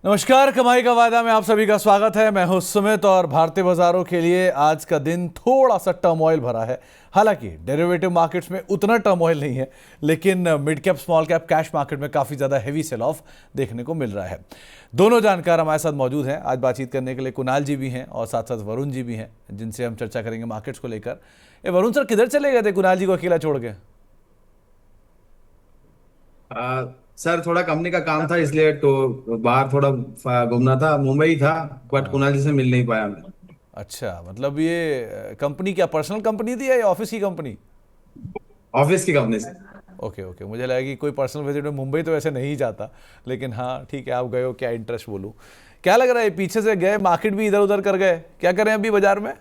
नमस्कार, कमाई का वायदा में आप सभी का स्वागत है। मैं हूं सुमित और भारतीय बाजारों के लिए आज का दिन थोड़ा सा टर्मोइल भरा है। हालांकि डेरिवेटिव मार्केट्स में उतना टर्मोइल नहीं है, लेकिन mid cap small cap cash market में काफ़ी ज़्यादा हैवी सेल ऑफ देखने को मिल रहा है। दोनों जानकार हमारे साथ मौजूद हैं आज बातचीत करने के लिए। कुणाल जी भी हैं और साथ साथ वरुण जी भी हैं, जिनसे हम चर्चा करेंगे मार्केट्स को लेकर। ये वरुण सर किधर चले गए थे कुणाल जी को अकेला छोड़ के? सर थोड़ा कंपनी का काम था इसलिए तो बाहर थोड़ा घूमना था। मुंबई था बट कुणाल जी से मिल नहीं पाया मैं। अच्छा, मतलब ये कंपनी क्या पर्सनल कंपनी थी या ऑफिस की कंपनी? ऑफिस की कंपनी से। ओके ओके, मुझे लगा कि कोई पर्सनल विजिट में मुंबई तो ऐसे नहीं जाता, लेकिन हाँ ठीक है, आप गए हो, क्या इंटरेस्ट बोलूँ। क्या लग रहा है पीछे से गए, मार्केट भी इधर उधर कर गए, क्या करें अभी बाजार में?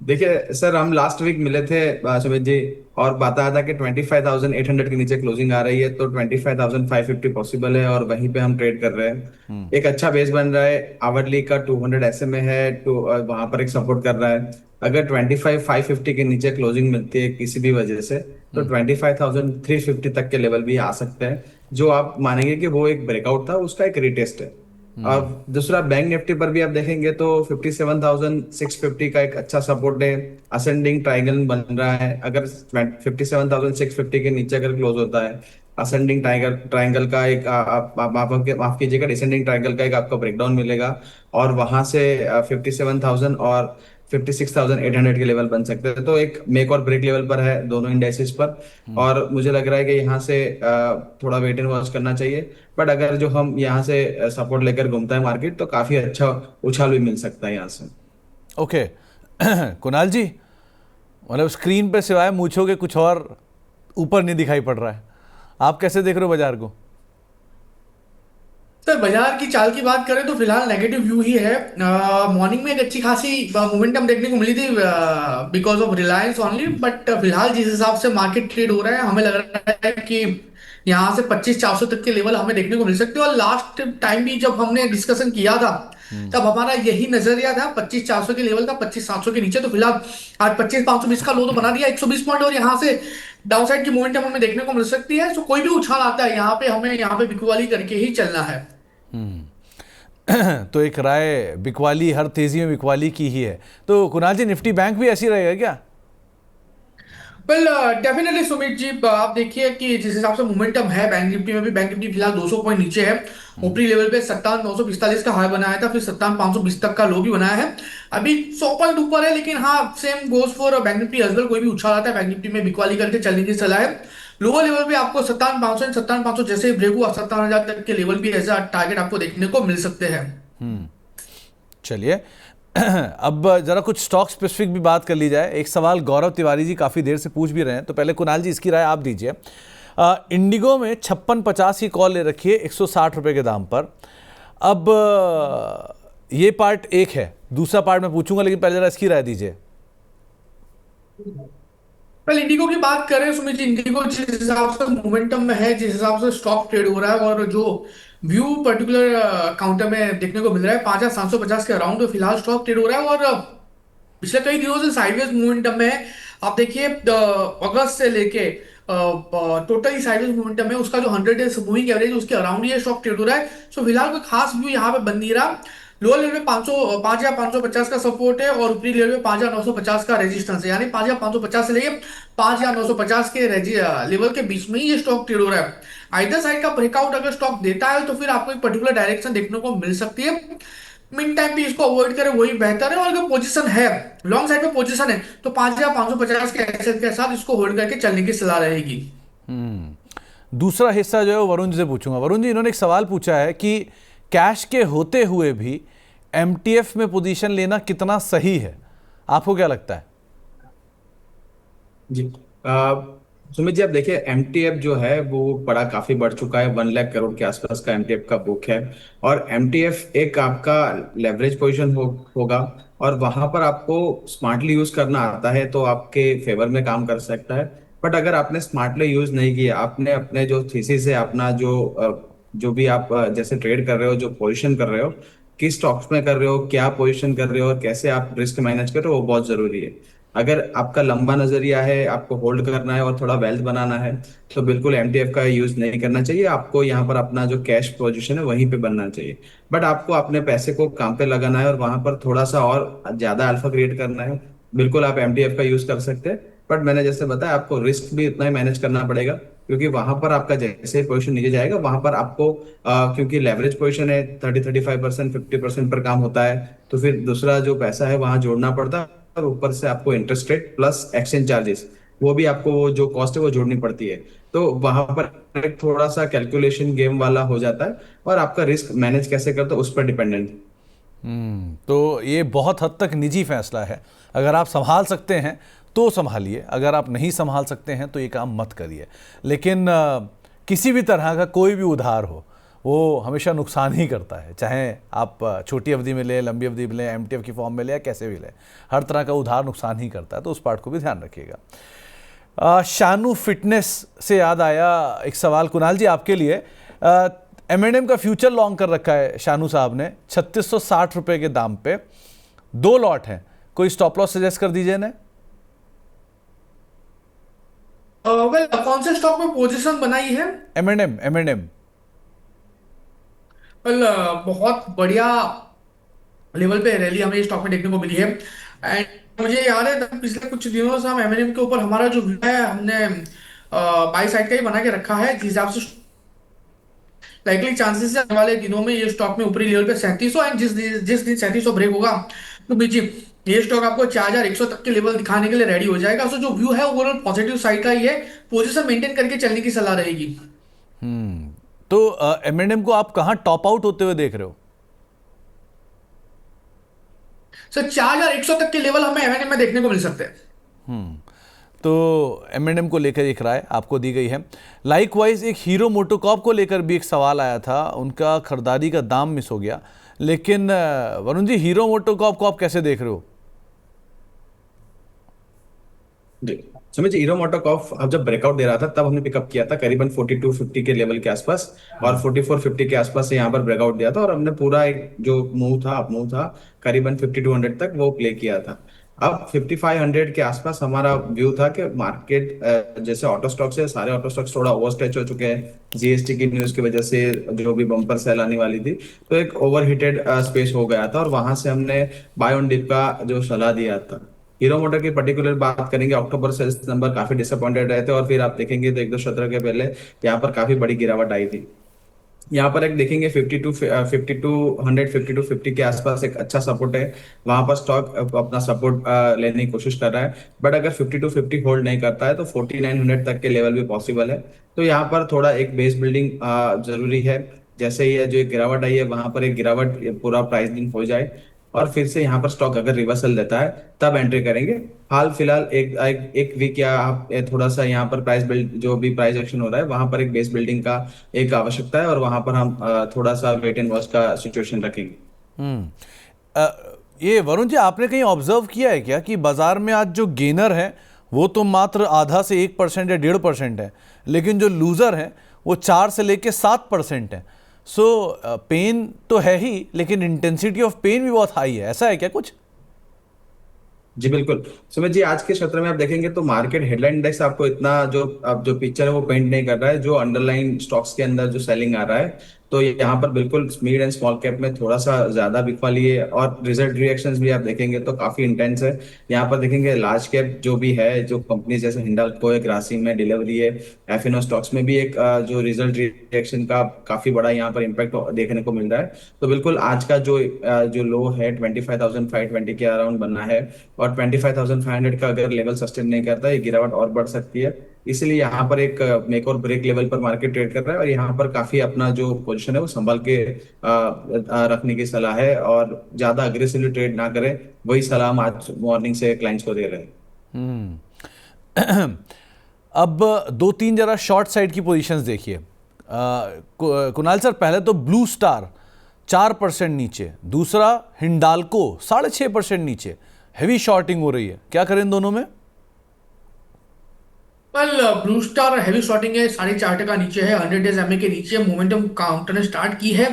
देखिए सर, हम लास्ट वीक मिले थे सुमित जी, और बताया था कि 25,800 के नीचे क्लोजिंग आ रही है तो 25,550 पॉसिबल है और वहीं पे हम ट्रेड कर रहे हैं। एक अच्छा बेस बन रहा है। आवरली का 200 SMA है तो वहां पर एक सपोर्ट कर रहा है। अगर 25,550 के नीचे क्लोजिंग मिलती है किसी भी वजह से तो 25,350 तक के लेवल भी आ सकते हैं, जो आप मानेंगे कि वो एक ब्रेकआउट था, उसका एक रिटेस्ट है। अब दूसरा बैंक निफ्टी पर भी आप देखेंगे तो 57,650 का एक अच्छा सपोर्ट है। असेंडिंग ट्रायंगल बन रहा है। अगर 57,650 के नीचे अगर क्लोज होता है, असेंडिंग ट्रायंगल ट्रायंगल का एक माफ कीजिएगा, डिसेंडिंग ट्रायंगल का एक आपको ब्रेकडाउन मिलेगा और वहां से 57,000 और 56,800 के लेवल बन सकते हैं। तो एक मेक और ब्रेक लेवल पर है दोनों इंडेक्सेस पर। और मुझे लग रहा है कि यहाँ से थोड़ा वेट एंड वॉच करना चाहिए। बट अगर जो हम यहाँ से सपोर्ट लेकर घूमता है मार्केट तो काफी अच्छा उछाल भी मिल सकता है यहाँ से। ओके कुणाल जी, मतलब स्क्रीन पे सिवाय मूछों के कुछ और ऊपर नहीं दिखाई पड़ रहा है। आप कैसे देख रहे हो बाजार को? सर बाजार की चाल की बात करें तो फिलहाल नेगेटिव व्यू ही है। मॉर्निंग में एक अच्छी खासी मोमेंटम देखने को मिली थी because of Reliance only, but फिलहाल जिस हिसाब से मार्केट ट्रेड हो रहा है हमें लग रहा है कि यहाँ से 25,400 तक के लेवल हमें देखने को मिल सकते हैं। और लास्ट टाइम भी जब हमने डिस्कशन किया था तब हमारा यही नजरिया था 25,400 के लेवल का, 25,700 के नीचे। तो फिलहाल आज 25,520 का लो तो बना दिया 120 पॉइंट, और यहाँ से डाउनसाइड की मोमेंटम हमें देखने को मिल सकती है। तो कोई भी उछाल आता है यहाँ पे हमें यहाँ पे बिकवाली करके ही चलना है। तो एक राय बिकवाली, हर तेजी में बिकवाली की ही है। तो कुणाल जी, निफ्टी बैंक भी ऐसी रहेगा क्या? वेल डेफिनेटली सुमित जी, आप देखिए कि जिस हिसाब से मोमेंटम है बैंक निफ्टी में भी, बैंक निफ्टी फिलहाल 200 पॉइंट नीचे है। ऊपरी लेवल पे 57,945 का हाई बनाया था, फिर 57,520 तक का लो भी बनाया है। अभी 100 पॉइंट ऊपर है, लेकिन हाँ same goes for Bank Nifty as well. कोई भी उछाल आता है बैंक निफ्टी में बिकवाली करके चलने की सलाह है। लोअर लेवल पे आपको 57,500 57,500 जैसे ही ब्रेक हुआ 57,000 तक के लेवल भी एज अ टारगेट आपको देखने को मिल सकते हैं। चलिए अब जरा कुछ स्टॉक स्पेसिफिक भी बात कर ली जाए। एक सवाल गौरव तिवारी जी काफ़ी देर से पूछ भी रहे हैं, तो पहले कुणाल जी इसकी राय आप दीजिए। इंडिगो में 56.50 की कॉल ले रखी है 160 रुपये के दाम पर। अब ये पार्ट एक है, दूसरा पार्ट मैं पूछूंगा, लेकिन पहले जरा इसकी राय दीजिए। वेल इंडिगो की बात करें सुमित जी, इंडिगो जिस हिसाब से मोमेंटम में है, जिस हिसाब से स्टॉक ट्रेड हो रहा है और जो व्यू पर्टिकुलर काउंटर में देखने को मिल रहा है 5,750 के अराउंड तो फिलहाल स्टॉक ट्रेड हो रहा है। और पिछले कई दिनों से साइडवेज मोमेंटम में है। आप देखिए अगस्त से लेके टोटली साइडवेज मोमेंटम है, उसका जो 100 डेज मूविंग एवरेज उसके अराउंड ये स्टॉक ट्रेड हो रहा है। सो फिलहाल कोई खास व्यू यहाँ पे बन नहीं रहा। लोअर लेवल पे 5,550 का सपोर्ट है और ऊपरी लेवल पे 5,950 का रेजिस्टेंस है, यानी 5,550 से लेके 5,950 के लेवल के बीच में ही ये स्टॉक ट्रेड हो रहा है। आइदर साइड का ब्रेकआउट अगर स्टॉक देता है तो फिर आपको एक पर्टिकुलर डायरेक्शन देखने को मिल सकती है। मिड टाइम भी इसको अवॉइड करें वही बेहतर है। और अगर पोजीशन है, लॉन्ग साइड पे पोजीशन है, तो 5,550 के एसेट के साथ इसको होल्ड करके चलने की सलाह रहेगी। दूसरा हिस्सा जो है वो वरुण जी से पूछूंगा। वरुण जी, इन्होंने एक सवाल पूछा है कि कैश के होते हुए भी एमटीएफ में पोजीशन लेना कितना सही है, आपको क्या लगता है? जी। सुमित जी, आप देखिए एमटीएफ जो है वो बड़ा काफी बढ़ चुका है। 1 लाख करोड़ के आसपास का एमटीएफ का बुक है। और एमटीएफ एक आपका लेवरेज पोजीशन होगा, और वहां पर आपको स्मार्टली यूज करना आता है तो आपके फेवर में काम कर सकता है। बट अगर आपने स्मार्टली यूज नहीं किया, आपने अपने जो थीसिस है, अपना जो भी आप जैसे ट्रेड कर रहे हो, जो पोजीशन कर रहे हो, किस स्टॉक्स में कर रहे हो, क्या पोजीशन कर रहे हो और कैसे आप रिस्क मैनेज कर रहे हो, वो बहुत जरूरी है। अगर आपका लंबा नजरिया है, आपको होल्ड करना है और थोड़ा वेल्थ बनाना है, तो बिल्कुल एमटीएफ का यूज नहीं करना चाहिए। आपको यहाँ पर अपना जो कैश पोजीशन है वहीं पे बनना चाहिए। बट आपको अपने पैसे को काम पे लगाना है और वहां पर थोड़ा सा और ज्यादा अल्फा क्रिएट करना है, बिल्कुल आप एमटीएफ का यूज कर सकते हैं। बट मैंने जैसे बताया, आपको रिस्क भी उतना ही मैनेज करना पड़ेगा, क्योंकि वहां पर आपका जैसे ही पोजीशन नीचे जाएगा वहां पर आपको क्योंकि लेवरेज पोजीशन है, 35% 50% पर काम होता है, तो फिर दूसरा जो पैसा है वहां जोड़ना पड़ता है। और ऊपर से आपको interest rate plus exchange charges, वो भी आपको वो जो कॉस्ट है वो जोड़नी पड़ती है। तो वहां पर एक थोड़ा सा कैलकुलेशन गेम वाला हो जाता है, और आपका रिस्क मैनेज कैसे करते हो उस पर डिपेंडेंट है। तो ये बहुत हद तक निजी फैसला है। अगर आप संभाल सकते हैं तो संभालिए, अगर आप नहीं संभाल सकते हैं तो ये काम मत करिए। लेकिन किसी भी तरह का कोई भी उधार हो, वो हमेशा नुकसान ही करता है, चाहे आप छोटी अवधि में लें, लंबी अवधि में लें, एमटीएफ की फॉर्म में लें या कैसे भी लें, हर तरह का उधार नुकसान ही करता है। तो उस पार्ट को भी ध्यान रखिएगा। शानू फिटनेस से याद आया एक सवाल कुणाल जी आपके लिए। एम&एम का फ्यूचर लॉन्ग कर रखा है शानू साहब ने 3660 रुपए के दाम पे, 2 लॉट हैं, कोई स्टॉप लॉस सजेस्ट कर दीजिए ना। वेल, कौन से स्टॉक में पोजीशन बनाई है? एम&एम। वेल, बहुत बढ़िया लेवल पे रैली हमें स्टॉक में देखने को मिली है। एंड मुझे याद है तब पिछले कुछ दिनों से हम एमएनएम के ऊपर हमारा जो व्यू है हमने बाई साइड का ही बना के रखा है, जिस हिसाब से लाइकली चांसेस है आने वाले दिनों में ये स्टॉक में ऊपरी लेवल पे 3700, एंड जिस दिन 3700 ब्रेक होगा तो बीच ये स्टॉक आपको 4100 तक के लेवल दिखाने के लिए रेडी हो जाएगा। सो जो व्यू है ओवरऑल पॉजिटिव साइड का ही है, पोजीशन मेंटेन करके चलने की सलाह रहेगी। तो एम&एम को आप कहाँ टॉप आउट होते हुए देख रहे हो? सर 4100 तक के लेवल हमें एमएनएम में देखने को मिल सकते हैं। तो एम&एम को लेकर एक राय आपको दी गई है। लाइकवाइज एक हीरो मोटोकॉर्प को लेकर भी एक सवाल आया था, उनका खरीदारी का दाम मिस हो गया। लेकिन वरुण जी, हीरो मोटोकॉर्प को आप कैसे देख रहे हो? जी सुमित जी, हीरो मोटोकॉर्प अब जब ब्रेकआउट दे रहा था तब हमने पिकअप किया था करीबन 4250 के लेवल के आसपास, और 4450 के आसपास से यहाँ पर ब्रेकआउट दिया था, और हमने पूरा एक जो मूव था, अप मूव था, करीबन 5200 तक वो प्ले किया था। अब 5500 के आसपास हमारा व्यू था कि मार्केट जैसे ऑटो स्टॉक्स है, सारे ऑटो स्टॉक्स थोड़ा ओवरस्ट्रेच हो चुके हैं जीएसटी की न्यूज की वजह से, जो भी बम्पर सेल आने वाली थी, तो एक ओवरहीटेड स्पेस हो गया था, और वहां से हमने बाय ऑन डिप का जो सलाह दिया था। हीरो मोटर की पर्टिकुलर बात करेंगे, अक्टूबर सेल्स नंबर काफी डिसअपॉइंटेड रहे थे, और फिर आप देखेंगे तो 1-2 सत्र के पहले यहाँ पर काफी बड़ी गिरावट आई थी। यहाँ पर एक देखेंगे 5250 के आसपास एक अच्छा सपोर्ट है, वहां पर स्टॉक अपना सपोर्ट लेने की कोशिश कर रहा है। बट अगर 5250 होल्ड नहीं करता है तो 4900 तक के लेवल भी पॉसिबल है। तो यहाँ पर थोड़ा एक बेस बिल्डिंग जरूरी है। जैसे ही है जो एक गिरावट आई है वहां पर एक गिरावट पूरा प्राइसिंग हो जाए, और फिर से यहाँ पर स्टॉक अगर रिवर्सल देता है तब एंट्री करेंगे। हाल फिलहाल एक वीक या आप थोड़ा सा यहाँ पर प्राइस बिल्ड, जो भी प्राइस एक्शन हो रहा है वहां पर एक बेस बिल्डिंग का एक आवश्यकता है, और वहां पर हम थोड़ा सा वेट एंड वॉच का सिचुएशन रखेंगे। अ, ये वरुण जी, आपने कहीं ऑब्जर्व किया है क्या कि बाजार में आज जो गेनर है वो तो मात्र आधा से 1% या 1.5% है, लेकिन जो लूजर है वो 4 से लेके 7% है। सो पेन तो है ही, लेकिन इंटेंसिटी ऑफ पेन भी बहुत हाई है। ऐसा है क्या कुछ? जी बिल्कुल सुमित जी, आज के सत्र में आप देखेंगे तो मार्केट हेडलाइन इंडेक्स आपको इतना जो अब जो पिक्चर है वो पेंट नहीं कर रहा है, जो अंडरलाइन स्टॉक्स के अंदर जो सेलिंग आ रहा है। तो यहाँ पर बिल्कुल मिड एंड स्मॉल कैप में थोड़ा सा ज्यादा बिकवाली है, और रिजल्ट रिएक्शंस भी आप देखेंगे तो काफी इंटेंस है। यहाँ पर देखेंगे लार्ज कैप जो भी है, जो कंपनी जैसे हिंडाल्को है, ग्रासिम है, डिलीवरी है, एफिनो स्टॉक्स में भी एक जो रिजल्ट रिएक्शन का काफी बड़ा यहाँ पर इम्पैक्ट देखने को मिल रहा है। तो बिल्कुल आज का जो लो है 25,520 के अराउंड बना है, और 25,500 का अगर लेवल सस्टेन नहीं करता ये गिरावट और बढ़ सकती है। इसलिए यहाँ पर एक मेक और ब्रेक लेवल पर मार्केट ट्रेड कर रहा है, और यहाँ पर काफी अपना जो पोजीशन है वो संभाल के रखने की सलाह है, और ज्यादा अग्रेसिवली ट्रेड ना करें, वही सलाह हम आज मॉर्निंग से क्लाइंट्स को दे रहे हैं। अब 2-3 जरा शॉर्ट साइड की पोजीशंस देखिए। कुणाल सर, पहले तो ब्लू स्टार 4% नीचे, दूसरा हिंडाल्को 6.5% नीचे, हैवी शॉर्टिंग हो रही है, क्या करें इन दोनों में? Well, Blue Star heavy shorting है, 4.5% नीचे है, 100 डेज एमए के नीचे मोमेंटम काउंटर ने स्टार्ट की है।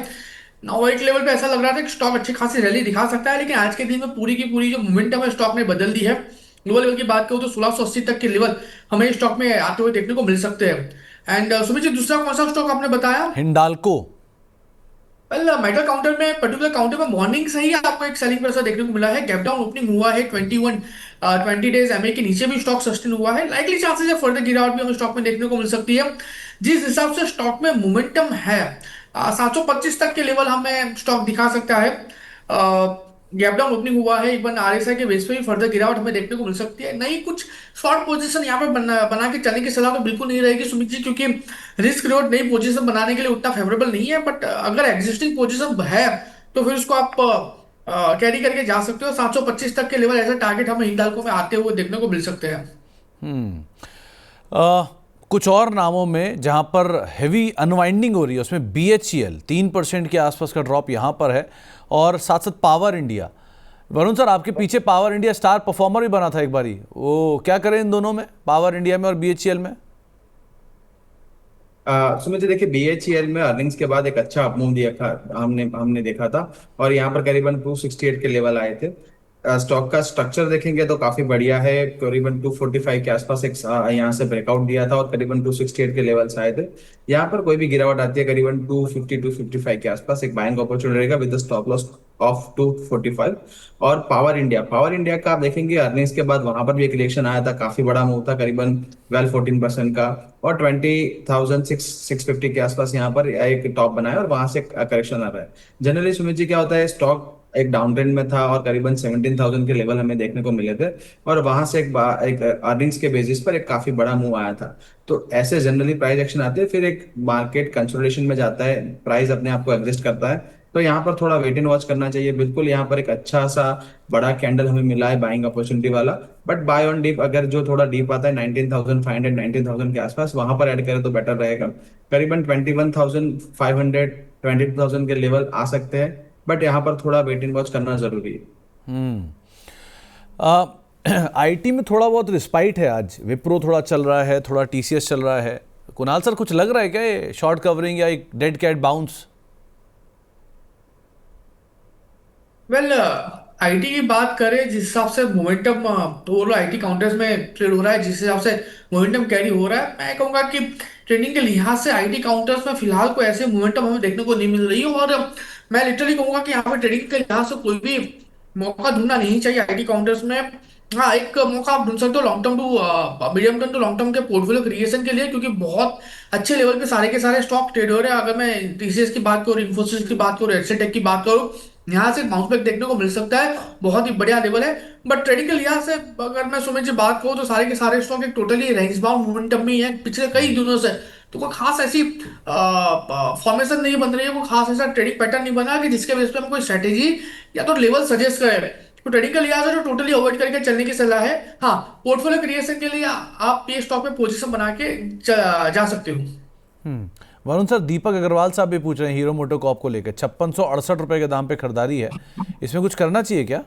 नाउ एक लेवल पे ऐसा लग रहा था कि स्टॉक अच्छी खासी रैली दिखा सकता है, लेकिन आज के दिन में पूरी की पूरी जो मोमेंटम है स्टॉक ने बदल दी है। लोअर लेवल की बात करूँ तो 1680 तक के लेवल हमें इस स्टॉक में आते हुए देखने को मिल सकते हैं। एंड सुमित जी, दूसरा कौन सा स्टॉक आपने बताया? हिंडाल्को। वेल, मेटल काउंटर में, पर्टिकुलर काउंटर में मॉर्निंग से ही आपको एक सेलिंग प्रेशर देखने को मिला है। गैप डाउन ओपनिंग हुआ है 20 डेज एमए के नीचे भी स्टॉक सस्टेन हुआ है। लाइकली चांसेस है फर्दर गिरावट भी हमें स्टॉक में देखने को मिल सकती है। जिस हिसाब से स्टॉक में मोमेंटम है, 725 तक के लेवल हमें स्टॉक दिखा सकता है। गैप डाउन ओपनिंग हुआ है, इवन आरएसआई के बेस पे भी फर्दर गिरावट हमें देखने को मिल सकती है। नहीं, कुछ शॉर्ट पोजीशन यहाँ पे बना के चलने की सलाह तो बिल्कुल नहीं रहेगी सुमित जी, क्योंकि रिस्क रिवॉर्ड नई पोजीशन बनाने के लिए उतना फेवरेबल नहीं है। बट अगर एग्जिस्टिंग पोजीशन है तो फिर उसको आप कैरी करके जा सकते हो। 725 तक के लेवल एज टारगेट हमें हिंडाल्को में आते हुए देखने को मिल सकते हैं। अ, कुछ और नामों में जहां पर हैवी अनवाइंडिंग हो रही है उसमें BHEL 3% के आसपास का ड्रॉप यहां पर है, और साथ साथ पावर इंडिया। वरुण सर, आपके पीछे पावर इंडिया स्टार परफॉर्मर भी बना था एक बारी, वो क्या करें इन दोनों में, पावर इंडिया में और BHEL में? सुमित जी, देखिए बीएचईएल में अर्निंग्स के बाद एक अच्छा अपमूव दिया था, हमने हमने देखा था। और यहाँ पर करीबन 268 के लेवल आए थे। स्टॉक का स्ट्रक्चर देखेंगे तो काफी बढ़िया है। करीबन 245 के आसपास एक यहाँ से ब्रेकआउट दिया था और करीबन 268 के लेवल्स आए थे। यहाँ पर कोई भी गिरावट आती है करीबन 250 255 के आसपास एक बाइंग अपॉर्चुनिटी रहेगा विद स्टॉप लॉस ऑफ 245। और पावर इंडिया का आप देखेंगे अर्निंग्स के बाद वहां पर भी एक रिएक्शन आया था, काफी बड़ा मूव था, करीबन 12-14% का। और 20,650 के आसपास यहाँ पर एक टॉप बनाया और वहां से करेक्शन आ रहा है। जनरली सुमित जी, क्या होता है, स्टॉक एक डाउन ट्रेंड में था और करीबन 17,000 के लेवल हमें देखने को मिले थे। और वहां से एक अर्निंग्स के बेसिस पर एक काफी बड़ा मूव आया था। तो ऐसे जनरली प्राइस एक्शन आते हैं, फिर एक मार्केट कंसोलिडेशन में जाता है, प्राइस अपने आप को एडजस्ट करता है। तो यहाँ पर थोड़ा वेट एंड वॉच करना चाहिए। बिल्कुल यहाँ पर एक अच्छा सा बड़ा कैंडल हमें मिला है बाइंग अपॉर्चुनिटी वाला। बट बाय ऑन डीप अगर जो थोड़ा डीप आता है 19,500 19,000 के आसपास, वहां पर ऐड करें तो बेटर रहेगा। करीबन 21,500 22,000 के लेवल आ सकते हैं। बट यहाँ पर थोड़ा वेट एंड वॉच करना जरूरी है। आईटी में थोड़ा बहुत रिस्पाइट है आज, विप्रो थोड़ा चल रहा है, थोड़ा TCS चल रहा है। कुणाल सर, कुछ लग रहा है क्या ये शॉर्ट कवरिंग या एक dead cat bounce? Well, IT की बात करें, जिस हिसाब से मोमेंटम ओवरऑल आईटी काउंटर्स में ट्रेड हो रहा है, जिस हिसाब से मोमेंटम कैरी हो रहा है, मैं कहूंगा कि ट्रेडिंग के लिहाज से आईटी काउंटर्स में फिलहाल कोई ऐसे मोमेंटम हमें देखने को नहीं मिल रही है। और मैं लिटरली कहूंगा कि यहाँ पे ट्रेडिंग के लिहाज से कोई भी मौका ढूंढना नहीं चाहिए आईटी काउंटर्स में। हाँ, एक मौका आप ढूंढ सकते हो long term to medium term to long term के पोर्टफोलियो क्रिएशन के लिए, क्योंकि बहुत अच्छे लेवल पे सारे के सारे स्टॉक ट्रेड हो रहे हैं। अगर मैं टीसीएस की बात करूँ, इन्फोसिस की बात करूँ, एक्सेल टेक की बात करूँ, यहाँ से बाउंस बैक देखने को मिल सकता है। बहुत ही बढ़िया लेवल है। बट ट्रेडिंग के लिहाज से अगर मैं सुमित जी बात करूँ तो सारे के सारे स्टॉक एक टोटली रेंज बाउंड मोमेंटम में ही है पिछले कई दिनों से। तो कोई खास ऐसी फॉर्मेशन नहीं बन रही है, कोई खास ऐसा ट्रेडिंग पैटर्न नहीं बना कि जिसके बेस पे हम कोई स्ट्रेटेजी या तो लेवल सजेस्ट करें। तो ट्रेडिंग के लिहाज से जो टोटली अवॉइड करके चलने की सलाह है। हाँ, पोर्टफोलियो क्रिएशन के लिए आप ये स्टॉक में पोजीशन बना के जा सकते हो। वरुण सर, दीपक अग्रवाल साहब भी पूछ रहे हैं हीरो मोटोकॉर्प को लेकर, 5668 रुपए के दाम पे खरीदारी है, इसमें कुछ करना चाहिए क्या?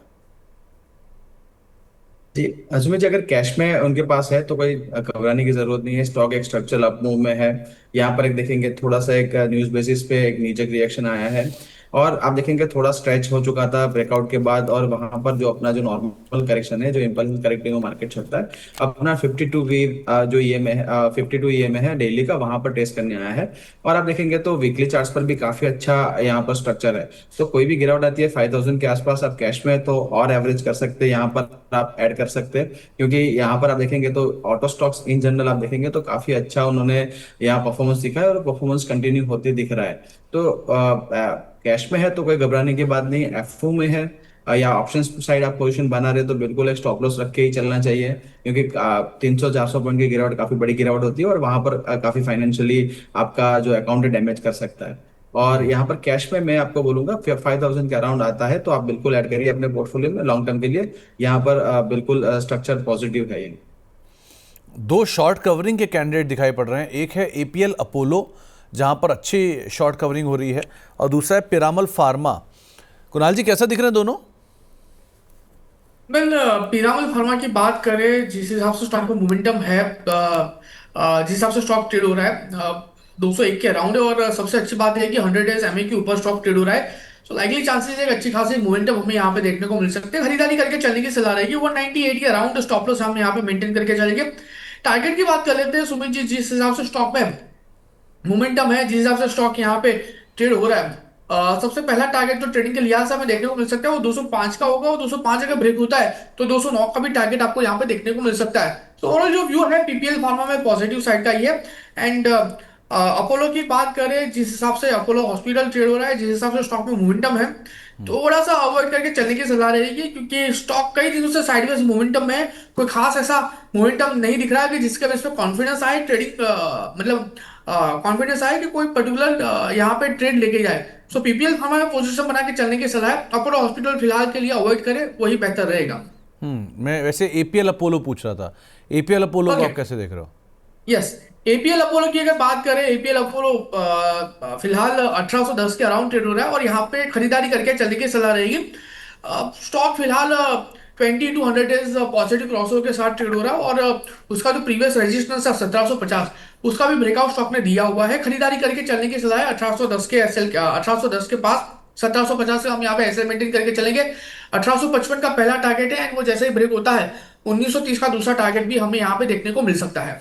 जी अजमेर जी, अगर कैश में उनके पास है तो कोई घबराने की जरूरत नहीं है। स्टॉक एक स्ट्रक्चरल अप मूव में है। यहाँ पर एक देखेंगे थोड़ा सा एक न्यूज बेसिस पे एक नीचे रिएक्शन आया है। और आप देखेंगे थोड़ा स्ट्रेच हो चुका था ब्रेकआउट के बाद, और वहां पर जो अपना जो नॉर्मल करेक्शन है, जो इम्पल्स करेक्टिंग मार्केट चलता है, अपना 52 वी जो ईएमए है, 52 ईएमए है डेली का, वहां पर टेस्ट करने आया है। और आप देखेंगे तो वीकली चार्ट्स पर भी काफी अच्छा यहाँ पर स्ट्रक्चर है। तो कोई भी गिरावट आती है 5,000 के आसपास, आप कैश में तो और एवरेज कर सकते हैं, यहाँ पर आप ऐड कर सकते हैं। क्योंकि यहाँ पर आप देखेंगे तो ऑटो स्टॉक्स इन जनरल आप देखेंगे तो काफी अच्छा उन्होंने यहाँ परफॉर्मेंस दिखा है और परफॉर्मेंस कंटिन्यू होते दिख रहा है। तो कैश में है तो कोई घबराने की बात नहीं। एफओ में है या ऑप्शन साइड आप पोजीशन बना रहे तो बिल्कुल एक स्टॉप लॉस रख के ही चलना चाहिए, क्योंकि 300-400 पॉइंट की गिरावट काफी बड़ी गिरावट होती है और वहां पर काफी फाइनेंशियली आपका जो अकाउंट है डैमेज कर सकता है। और यहाँ पर कैश में मैं आपको बोलूंगा 5,000 के अराउंड आता है तो आप बिल्कुल ऐड करिए अपने पोर्टफोलियो में लॉन्ग टर्म के लिए। यहाँ पर बिल्कुल स्ट्रक्चर पॉजिटिव है ये। दो शॉर्ट कवरिंग के कैंडिडेट दिखाई पड़ रहे हैं, एक है APL अपोलो जहां पर अच्छी शॉर्ट कवरिंग हो रही है, और दूसरा है पिरामल फार्मा। कुणाल जी, कैसा दिख रहे हैं दोनों? वेल, पीरामल फार्मा की बात करें, जिस हिसाब से स्टॉक में मोमेंटम है, जिस हिसाब से स्टॉक ट्रेड हो रहा है, 201 के अराउंड है। और सबसे अच्छी बात है कि 100 डेज एमए के ऊपर स्टॉक ट्रेड हो रहा है। सो लाइकली चांसेस एक अच्छी खासी मोमेंटम हमें यहाँ पे देखने को मिल सकते हैं। खरीदारी करके चलने की सलाह रहेगी। 198 के अराउंड स्टॉप लॉस हम यहाँ पे मेंटेन करके चलेंगे। टारगेट की बात कर लेते हैं सुमित जी, जिस हिसाब से स्टॉक में मोमेंटम है, जिस हिसाब से स्टॉक यहाँ पे ट्रेड हो रहा है, सबसे पहला टारगेट जो ट्रेडिंग के लिहाज से हमें देखने को मिल सकता है वो 205 का होगा। और 205 अगर ब्रेक होता है तो 209 का भी टारगेट आपको यहाँ पे देखने को मिल सकता है। तो ओवरऑल जो व्यू है पीपीएल फार्मा में पॉजिटिव साइड का ही है। एंड अपोलो की बात करें, जिस हिसाब से अपोलो हॉस्पिटल ट्रेड हो रहा है, जिस हिसाब से स्टॉक में मोमेंटम है, थोड़ा सा अवॉइड करके चलने की सलाह रहेगी, क्योंकि स्टॉक कई दिनों से साइडवेज मोमेंटम में है। कोई खास ऐसा मोमेंटम नहीं दिख रहा है कि जिसके बेस पे कॉन्फिडेंस आए ट्रेडिंग, मतलब कॉन्फिडेंस आए कि कोई पर्टिकुलर यहाँ पे ट्रेड लेके जाए। सो पीपीएल हमारे पोजीशन बना के चलने की सलाह है। अपोलो हॉस्पिटल फिलहाल के लिए अवॉइड करें, वही बेहतर रहेगा। मैं वैसे एपीएल अपोलो पूछ रहा था, एपीएल अपोलो को ओके, आप कैसे देख रहे हो? यस। एपीएल अपोलो की अगर बात करें, एपीएल अपोलो फिलहाल 1810 के अराउंड ट्रेड हो रहा है और यहाँ पे खरीदारी करके चलने की सलाह रहेगी। स्टॉक फिलहाल 20 to 100 डेज पॉजिटिव क्रॉसओवर के साथ ट्रेड हो रहा है और उसका जो प्रीवियस रेजिस्टेंस है 1750, उसका भी ब्रेकआउट स्टॉक ने दिया हुआ है। खरीदारी करके चलने की सलाह है 1810 के एसएल, 1810 के पास। 1750 से हम यहाँ पे ऐसे मेंटेन करके चलेंगे। 1855 का पहला टारगेट है एंड वो जैसे ही ब्रेक होता है 1930 का दूसरा टारगेट भी हमें यहाँ पे देखने को मिल सकता है।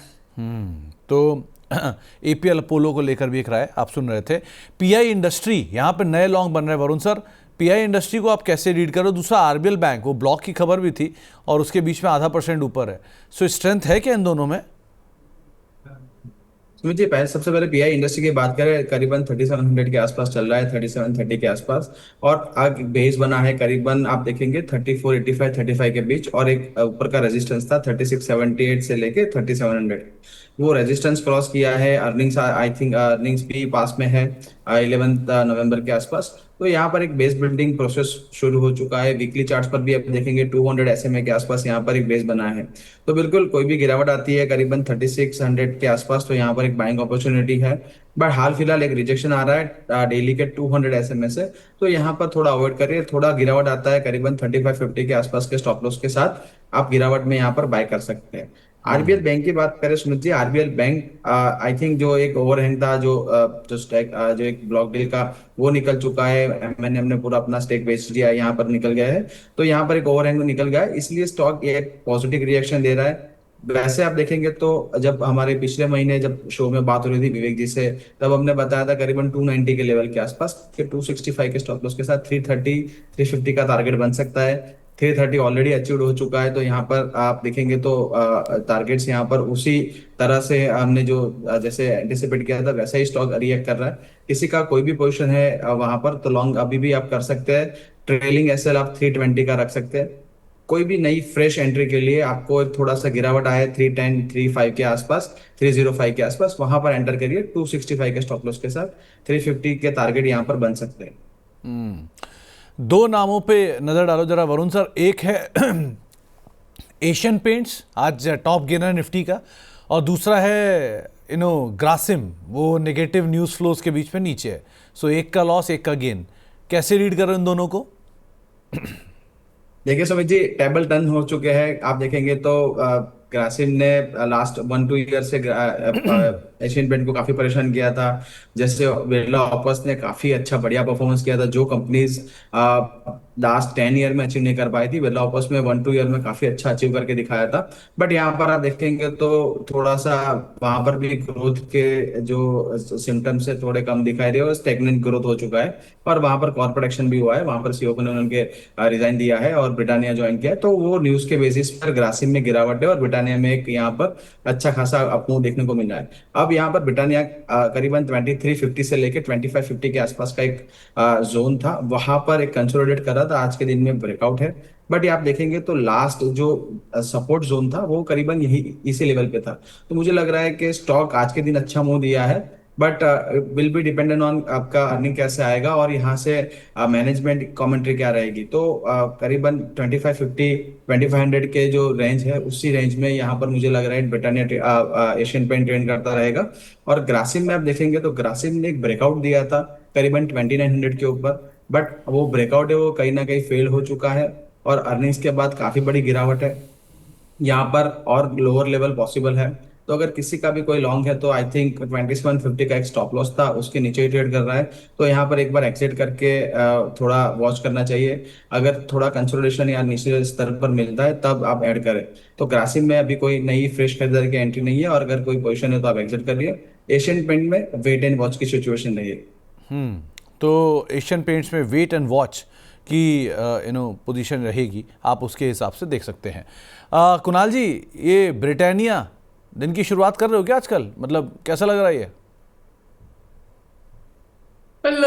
तो एपीएल अपोलो को लेकर भी एक राय आप सुन रहे थे। पीआई इंडस्ट्री यहाँ पे नए लॉन्ग बन रहे हैं वरुण सर, पीआई इंडस्ट्री को आप कैसे रीड करो? दूसरा आरबीएल बैंक, वो ब्लॉक की खबर भी थी और उसके बीच में ½ % ऊपर है। सो स्ट्रेंथ है क्या इन दोनों में? सुमित जी, पहले सबसे पहले पीआई इंडस्ट्री की बात करें, करीबन 3700 के आसपास चल रहा है, 3730 के आसपास। और आग बेस बना है करीबन आप देखेंगे 3485 35 के बीच, और एक ऊपर का रेजिस्टेंस था 3678 से लेके 3700। वो रेजिस्टेंस क्रॉस किया है। अर्निंग्स, आई थिंक अर्निंग्स भी पास में है 11 नवंबर के आसपास। तो यहाँ पर एक बेस बिल्डिंग प्रोसेस शुरू हो चुका है। वीकली चार्ट्स पर भी आप देखेंगे 200 एसएमए के आसपास यहाँ पर एक बेस बना है। तो बिल्कुल कोई भी गिरावट आती है करीबन 3600 के आसपास, तो यहाँ पर एक बाइंग अपॉर्चुनिटी है। बट हाल फिलहाल एक रिजेक्शन आ रहा है डेली के 200 एसएमए से, तो यहाँ पर थोड़ा अवॉइड करिए। थोड़ा गिरावट आता है करीबन 3550 के आसपास के स्टॉप लॉस के साथ, आप गिरावट में यहाँ पर बाय कर सकते हैं। आरबीएल बैंक की बात करें Sumit ji, RBL bank I think जो एक ओवरहैंग था, जो स्टैक, जो एक ब्लॉक डील का, वो निकल चुका है। मैंने हमने पूरा अपना स्टेक बेच दिया, यहाँ पर निकल गया है। तो यहाँ पर एक ओवरहैंग निकल गया है, इसलिए स्टॉक एक पॉजिटिव रिएक्शन दे रहा है। वैसे आप देखेंगे तो जब हमारे पिछले महीने जब शो में बात हो रही थी विवेक जी से, तब हमने बताया था करीबन 290 के लेवल के आसपास कि 265 के स्टॉप लॉस के साथ 330 350 का टारगेट बन सकता है। 330 ऑलरेडी अचीव हो चुका है। तो यहाँ पर आप देखेंगे तो टारगेट्स यहाँ पर उसी तरह से हमने जो जैसे एंटिसिपेट किया था वैसा ही स्टॉक रिएक्ट कर रहा है। किसी का कोई भी पोजीशन है वहां पर, तो लॉन्ग अभी भी आप कर सकते हैं। ट्रेलिंग एसएल आप 320 का रख सकते हैं। कोई भी नई फ्रेश एंट्री के लिए आपको थोड़ा सा गिरावट आए 310 35 के आसपास, 305 के आसपास, वहां पर एंटर करिए 265 के स्टॉप लॉस के साथ। 350 के टारगेट यहाँ पर बन सकते हैं। दो नामों पे नजर डालो जरा वरुण सर। एक है एशियन पेंट्स, आज टॉप गेनर निफ्टी का, और दूसरा है ग्रासिम, वो नेगेटिव न्यूज़ फ्लोज के बीच में नीचे है। सो एक का लॉस एक का गेन, कैसे रीड करो इन दोनों को? देखिए सुमित जी, टेबल टर्न हो चुके हैं। आप देखेंगे तो ग्रासिम ने लास्ट 1-2 ईयर से एशियन पेंट को काफी परेशान किया था। जैसे बिरला ऑपस ने काफी अच्छा बढ़िया परफॉर्मेंस किया था, जो कंपनीज लास्ट 10 ईयर में अचीव नहीं कर पाई थी, बिरला ऑपस में 1-2 ईयर में काफी अच्छा अचीव करके दिखाया था। बट यहाँ पर आप देखेंगे तो थोड़ा सा वहां पर भी ग्रोथ के जो सिम्टम्स है थोड़े कम दिखाई दे, और स्टेगनेंट ग्रोथ हो चुका है। और वहां पर कॉर्पोरेट एक्शन भी हुआ है, वहां पर सीईओ ने उनके रिजाइन दिया है और ब्रिटानिया ज्वाइन किया है। तो वो न्यूज के बेसिस पर ग्रासिम में गिरावट है और ब्रिटानिया में एक यहाँ पर अच्छा खासा अपमूव देखने को मिल रहा है। अब यहाँ पर ब्रिटानिया करीबन 2350 से लेकर 2550 के आसपास का एक जोन था, वहां पर एक कंसोलिडेट कर रहा था। आज के दिन में ब्रेकआउट है। बट आप देखेंगे तो लास्ट जो सपोर्ट जोन था वो करीबन यही इसी लेवल पे था। तो मुझे लग रहा है कि स्टॉक आज के दिन अच्छा मूव दिया है, but will be dependent on आपका अर्निंग कैसे आएगा और यहाँ से मैनेजमेंट कमेंट्री क्या रहेगी। तो करीबन 2550 2500 के जो रेंज है उसी रेंज में यहाँ पर मुझे लग रहा है ब्रिटानिया एशियन पेंट ट्रेंड करता रहेगा। और ग्रासिम में आप देखेंगे तो ग्रासिम ने एक ब्रेकआउट दिया था करीबन 2900 के ऊपर, बट वो ब्रेकआउट है वो कहीं ना कहीं फेल हो चुका है और अर्निंग्स के बाद काफी बड़ी गिरावट है। यहाँ पर और लोअर लेवल पॉसिबल है। तो अगर किसी का भी कोई लॉन्ग है तो आई थिंक 2750 का एक स्टॉप लॉस था, उसके नीचे ही ट्रेड कर रहा है, तो यहाँ पर एक बार एग्जिट करके थोड़ा वॉच करना चाहिए। अगर थोड़ा कंसोलिडेशन या निचले स्तर पर मिलता है तब आप ऐड करें। तो ग्रासिम में अभी कोई नई फ्रेश खरीदारी की एंट्री नहीं है, और अगर कोई पोजीशन है तो आप एग्जिट करिए। एशियन पेंट में वेट एंड वॉच की सिचुएशन नहीं है। तो एशियन पेंट्स में वेट एंड वॉच की पोजीशन रहेगी, आप उसके हिसाब से देख सकते हैं। कुणाल जी, ये ब्रिटानिया दिन की शुरुआत कर रहे हो क्या आजकल, मतलब कैसा लग रहा है ये? वेल,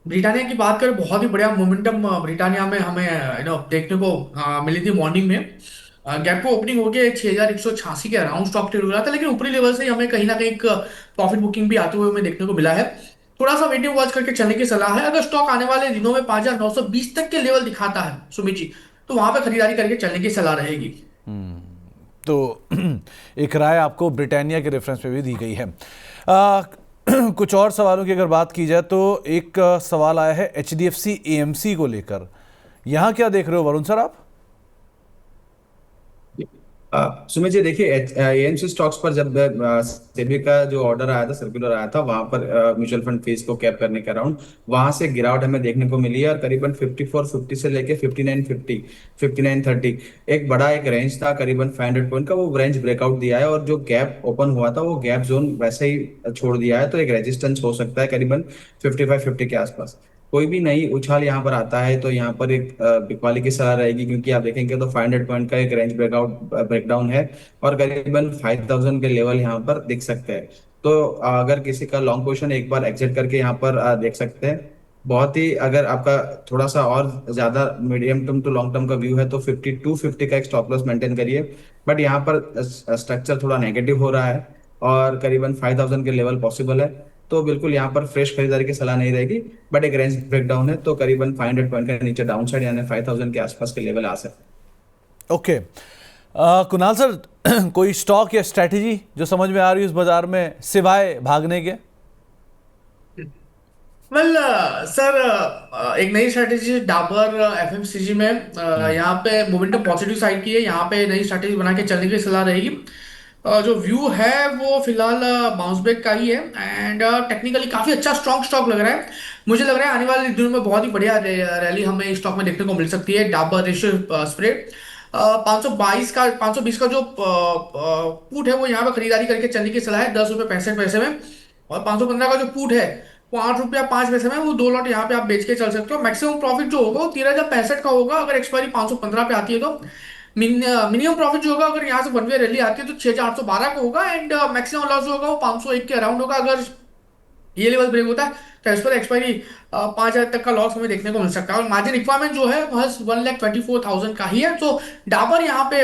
ब्रिटानिया की बात करें, बहुत ही बढ़िया मोमेंटम ब्रिटानिया में हमें देखने को मिली थी मॉर्निंग में। गैप को ओपनिंग होके 6186 के अराउंड स्टॉक ट्रेड हो रहा था, लेकिन ऊपरी लेवल से हमें कहीं ना कहीं एक प्रॉफिट बुकिंग भी आते हुए हमें देखने को मिला है। थोड़ा सा वेटिंग वॉच करके चलने की सलाह है। अगर स्टॉक आने वाले दिनों में 5920 तक के लेवल दिखाता है सुमित जी, तो वहां पे खरीदारी करके चलने की सलाह रहेगी। तो एक राय आपको ब्रिटानिया के रेफरेंस पे भी दी गई है। आ, कुछ और सवालों की अगर बात की जाए तो एक सवाल आया है HDFC AMC को लेकर, यहाँ क्या देख रहे हो वरुण सर आप? सुमित जी, देखिए एएमसी स्टॉक्स पर जब सेबी का जो ऑर्डर आया था, सर्कुलर आया था, वहां पर म्यूचुअल फंड फीस को कैप करने के अराउंड वहां से गिरावट हमें देखने को मिली है, और करीबन 5450 से लेके 5950 5930 एक बड़ा एक रेंज था करीबन 500 पॉइंट का, वो रेंज ब्रेकआउट दिया है, और जो गैप ओपन हुआ था वो गैप जोन वैसे ही छोड़ दिया है। तो एक रेजिस्टेंस हो सकता है करीबन 5550 के आसपास। कोई भी नई उछाल यहाँ पर आता है तो यहाँ पर एक बिकवाली की सलाह रहेगी, क्योंकि आप देखेंगे तो 500 पॉइंट का एक रेंज ब्रेकडाउन है, और करीबन 5000 के लेवल यहाँ पर दिख सकते हैं। तो अगर किसी का लॉन्ग पोजीशन एक बार एग्जिट करके यहाँ पर देख सकते हैं। बहुत ही अगर आपका थोड़ा सा और ज्यादा medium term to long term का व्यू है तो 5250 का एक स्टॉप लॉस मेंटेन करिए। बट यहाँ पर स्ट्रक्चर थोड़ा नेगेटिव हो रहा है, और करीबन 5000 के लेवल पॉसिबल है, तो बिल्कुल यहाँ पर फ्रेश खरीदारी की सलाह नहीं रहेगी। बट एक रेंज ब्रेकडाउन है, तो करीबन 500 पॉइंट के नीचे डाउन साइड यानी 5000 के आसपास के लेवल आ सकते हैं। ओके, कुणाल सर, कोई स्टॉक या स्ट्रैटेजी जो समझ में आ रही है उस बाजार में सिवाय भागने के? वेल सर, एक नई स्ट्रैटेजी डाबर एफएमसीजी में यहाँ पे मोमेंटम पॉजिटिव साइड की है। यहाँ पे नई स्ट्रैटेजी बना के चलने की सलाह रहेगी। जो व्यू है वो फिलहाल बाउंस बैक का ही है, एंड टेक्निकली काफी अच्छा स्ट्रॉन्ग स्टॉक लग रहा है। मुझे लग रहा है आने वाले दिनों में बहुत ही बढ़िया रैली हमें इस स्टॉक में देखने को मिल सकती है। डाबर रेशियो स्प्रेड 520 का जो पुट है वो यहाँ पे खरीदारी करके चलने की सलाह है, 10 रुपये 65 पैसे में। और 515 का जो पुट है वो 8 रुपया 5 पैसे में, वो 2 लॉट यहाँ पे आप बेच के चल सकते हो। मैक्सिमम प्रॉफिट जो होगा वो 13,065 का होगा अगर एक्सपायरी 515 पे आती है तो। मिनिमम प्रॉफिट जो होगा अगर यहाँ से वन वे रैली आती है तो 6,812 का होगा, एंड मैक्सिमम लॉस जो होगा वो 501 के अराउंड होगा। अगर ये लेवल ब्रेक होता है तो एज पर एक्सपायरी 5,000 तक का लॉस हमें देखने को मिल सकता है। और मार्जिन रिक्वायरमेंट जो है वह 1,24,000 का ही है। तो डाबर यहाँ पे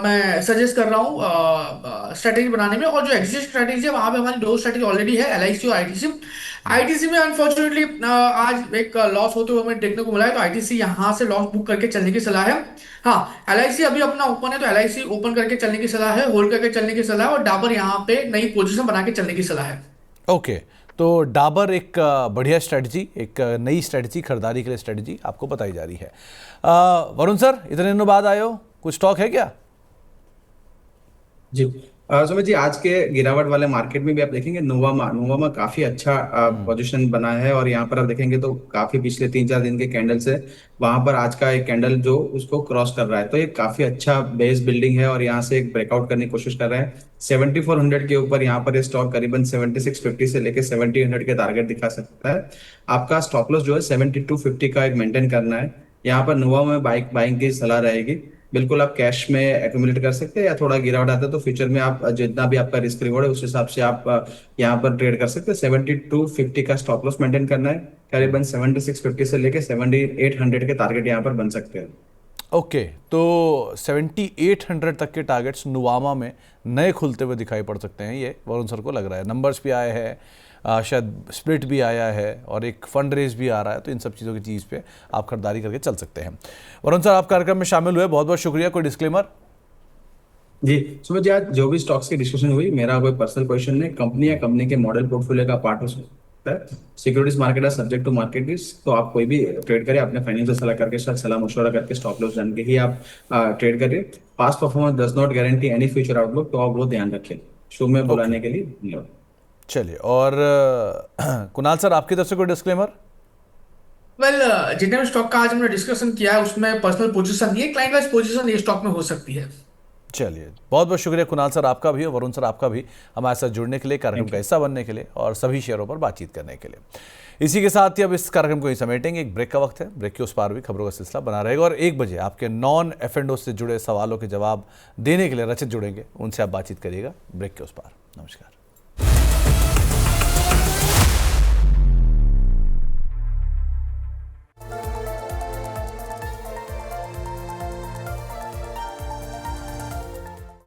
मैं सजेस्ट कर रहा हूँ स्ट्रेटेजी बनाने में। और जो एग्जिट स्ट्रेटेजी है वहां पे हमारी दो स्ट्रेटेजी ऑलरेडी है, LIC और आईटीसी। आईटीसी में अनफॉर्चुनेटली आज एक लॉस होते हुए हमें देखने को मिला है, तो आईटीसी यहाँ से लॉस बुक करके चलने की सलाह है। हाँ, LIC अभी अपना ओपन है तो LIC ओपन करके चलने की सलाह है, होल्ड करके चलने की सलाह है, और डाबर यहाँ पे नई पोजीशन बना के चलने की सलाह है। ओके, तो डाबर एक बढ़िया स्ट्रेटजी, एक नई स्ट्रेटजी, खरीदारी के लिए स्ट्रेटजी आपको बताई जा रही है। वरुण सर, इतने दिनों बाद आए हो, कुछ स्टॉक है क्या? जी, सुमित जी, आज के गिरावट वाले मार्केट में भी आप देखेंगे नोवामा नोवामा काफी अच्छा पोजीशन बना है, और यहाँ पर आप देखेंगे तो काफी पिछले 3-4 दिन के कैंडल से वहां पर आज का एक कैंडल जो उसको क्रॉस कर रहा है, तो ये काफी अच्छा बेस बिल्डिंग है, और यहाँ से एक ब्रेकआउट करने की कोशिश कर रहा है 7400 के ऊपर। यहाँ पर ये स्टॉक करीबन 7650 से लेके 7000 के टारगेट दिखा सकता है। आपका स्टॉप लॉस जो है 7250 का एक मेंटेन करना है। यहाँ पर नोवामा में बाइंग की सलाह रहेगी। बिल्कुल आप कैश में एक्यूमुलेट कर सकते हैं, या थोड़ा गिरावट आता है तो फ्यूचर में आप जितना भी आपका रिस्क रिवॉर्ड है उस हिसाब से आप यहाँ पर ट्रेड कर सकते हैं। 7250 का स्टॉप लॉस मेंटेन करना है, करीबन 7650 से लेके 7800 के टारगेट यहाँ पर बन सकते हैं। ओके, तो 7800 तक के टारगेट्स नुवामा में नए खुलते हुए दिखाई पड़ सकते हैं, ये वरुण सर को लग रहा है। नंबर्स भी आए हैं, शायद स्प्लिट भी आया है, और एक फंड रेज भी आ रहा है, तो इन सब चीज़ों की चीज़ पे आप खरीदारी करके चल सकते हैं। वरुण सर, आप कार्यक्रम में शामिल हुए, बहुत बहुत शुक्रिया। कोई डिस्क्लेमर? जी सुमित जी, आज जो भी स्टॉक्स की डिस्कशन हुई, मेरा कोई पर्सनल क्वेश्चन नहीं, कंपनी या कंपनी के मॉडल पोर्टफोलियो का पार्ट सकता है। सिक्योरिटीज मार्केट है सब्जेक्ट टू मार्केट रिस्क, तो आप कोई भी ट्रेड करें अपने फाइनेंशियल सलाह करके साथ सलाह मशवरा करके स्टॉप लॉस जान के ही आप ट्रेड करिए। Past performance does not guarantee any future outlook, तो आप वो ध्यान रखें। शो में बुलाने के लिए धन्यवाद। चलिए, और कुणाल सर आपकी तरफ से कोई डिस्क्लेमर? वेल, जितने भी स्टॉक का आज हमने डिस्कशन किया है उसमें पर्सनल पोजीशन नहीं है, क्लाइंट वाइज पोजीशन ये स्टॉक में हो सकती है। चलिए, बहुत बहुत शुक्रिया कुणाल सर आपका भी और वरुण सर आपका भी हमारे साथ जुड़ने के लिए, कार्यक्रम का हिस्सा बनने के लिए और सभी शेयरों पर बातचीत करने के लिए। इसी के साथ ही अब इस कार्यक्रम को ही समेटेंगे। एक ब्रेक का वक्त है, ब्रेक के उस पार भी खबरों का सिलसिला बना रहेगा और 1 बजे आपके नॉन एफ&ओ से जुड़े सवालों के जवाब देने के लिए रचित जुड़ेंगे, उनसे आप बातचीत करिएगा ब्रेक के उस पार। नमस्कार।